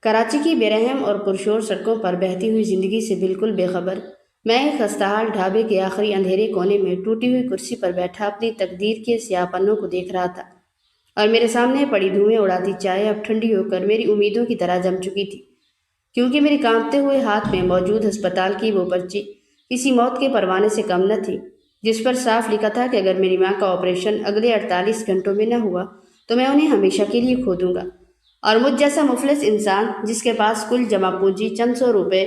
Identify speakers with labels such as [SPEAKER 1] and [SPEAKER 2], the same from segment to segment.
[SPEAKER 1] کراچی کی بے رحم اور پرشور سڑکوں پر بہتی ہوئی زندگی سے بالکل بے خبر میں ایک خستحال ڈھابے کے آخری اندھیرے کونے میں ٹوٹی ہوئی کرسی پر بیٹھا اپنی تقدیر کے سیاہ پنوں کو دیکھ رہا تھا، اور میرے سامنے پڑی دھوئیں اڑاتی چائے اب ٹھنڈی ہو کر میری امیدوں کی طرح جم چکی تھی، کیونکہ میرے کانپتے ہوئے ہاتھ میں موجود ہسپتال کی وہ پرچی کسی موت کے پروانے سے کم نہ تھی، جس پر صاف لکھا تھا کہ اگر میری ماں کا آپریشن اگلے 48 گھنٹوں میں نہ ہوا تو میں انہیں ہمیشہ کے لیے کھو دوں گا۔ اور مجھ جیسا مفلس انسان جس کے پاس کل جمع پونجی چند سو روپے،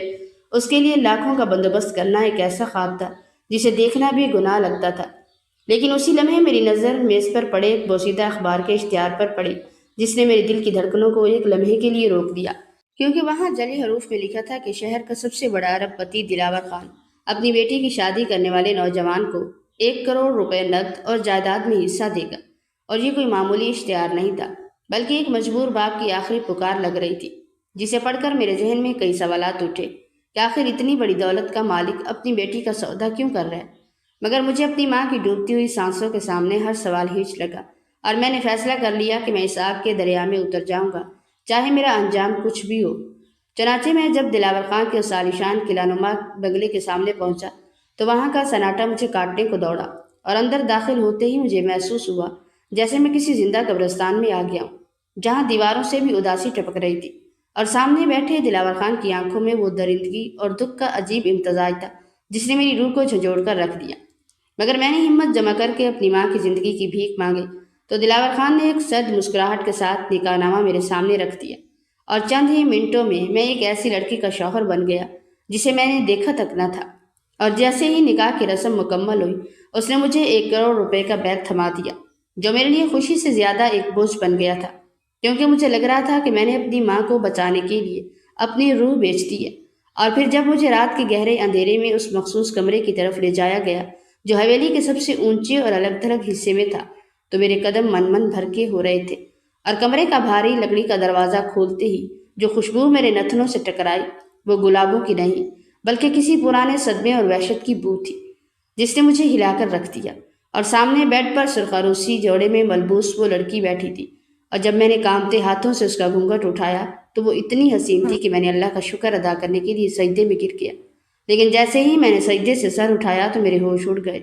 [SPEAKER 1] اس کے لیے لاکھوں کا بندوبست کرنا ایک ایسا خواب تھا جسے دیکھنا بھی گناہ لگتا تھا۔ لیکن اسی لمحے میری نظر میز پر پڑے ایک بوسیدہ اخبار کے اشتہار پر پڑی، جس نے میرے دل کی دھڑکنوں کو ایک لمحے کے لیے روک دیا، کیونکہ وہاں جلی حروف میں لکھا تھا کہ شہر کا سب سے بڑا ارب پتی دلاور خان اپنی بیٹی کی شادی کرنے والے نوجوان کو 1 کروڑ روپے نقد اور جائیداد میں حصہ دے گا۔ اور یہ کوئی معمولی اشتہار نہیں تھا، بلکہ ایک مجبور باپ کی آخری پکار لگ رہی تھی، جسے پڑھ کر میرے ذہن میں کئی سوالات اٹھے کہ آخر اتنی بڑی دولت کا مالک اپنی بیٹی کا سودا کیوں کر رہا ہے؟ مگر مجھے اپنی ماں کی ڈوبتی ہوئی سانسوں کے سامنے ہر سوال ہیچ لگا، اور میں نے فیصلہ کر لیا کہ میں اس آگ کے دریا میں اتر جاؤں گا، چاہے میرا انجام کچھ بھی ہو۔ چنانچہ میں جب دلاور خان کے اس عالیشان قلعہ نما بنگلے کے سامنے پہنچا تو وہاں کا سناٹا مجھے کاٹنے کو دوڑا، اور اندر داخل ہوتے ہی مجھے محسوس ہوا جیسے میں کسی زندہ قبرستان میں آ گیا ہوں، جہاں دیواروں سے بھی اداسی ٹپک رہی تھی، اور سامنے بیٹھے دلاور خان کی آنکھوں میں وہ درندگی اور دکھ کا عجیب امتزاج تھا جس نے میری روح کو جھنجھوڑ کر رکھ دیا۔ مگر میں نے ہمت جمع کر کے اپنی ماں کی زندگی کی بھیک مانگی تو دلاور خان نے ایک سرد مسکراہٹ کے ساتھ نکاح نامہ میرے سامنے رکھ دیا، اور چند ہی منٹوں میں ایک ایسی لڑکی کا شوہر بن گیا جسے میں نے دیکھا تک نہ تھا۔ اور جیسے ہی نکاح کی رسم مکمل ہوئی، اس نے مجھے 1 کروڑ روپے کا بیگ تھما دیا، جو میرے لیے خوشی سے زیادہ ایک بوجھ بن گیا تھا، کیونکہ مجھے لگ رہا تھا کہ میں نے اپنی ماں کو بچانے کے لیے اپنی روح بیچ دی ہے۔ اور پھر جب مجھے رات کے گہرے اندھیرے میں اس مخصوص کمرے کی طرف لے جایا گیا جو حویلی کے سب سے اونچے اور الگ تھلگ حصے میں تھا، تو میرے قدم من بھر کے ہو رہے تھے، اور کمرے کا بھاری لکڑی کا دروازہ کھولتے ہی جو خوشبو میرے نتنوں سے ٹکرائی وہ گلابوں کی نہیں بلکہ کسی پرانے صدمے اور وحشت کی بو تھی، جس نے مجھے ہلا کر رکھ دیا۔ اور سامنے بیڈ پر سرخروسی جوڑے میں ملبوس وہ لڑکی بیٹھی تھی، اور جب میں نے کانپتے ہاتھوں سے اس کا گھونگھٹ اٹھایا تو وہ اتنی حسین تھی کہ میں نے اللہ کا شکر ادا کرنے کے لیے سجدے میں گر گیا۔ لیکن جیسے ہی میں نے سجدے سے سر اٹھایا تو میرے ہوش اڑ گئے۔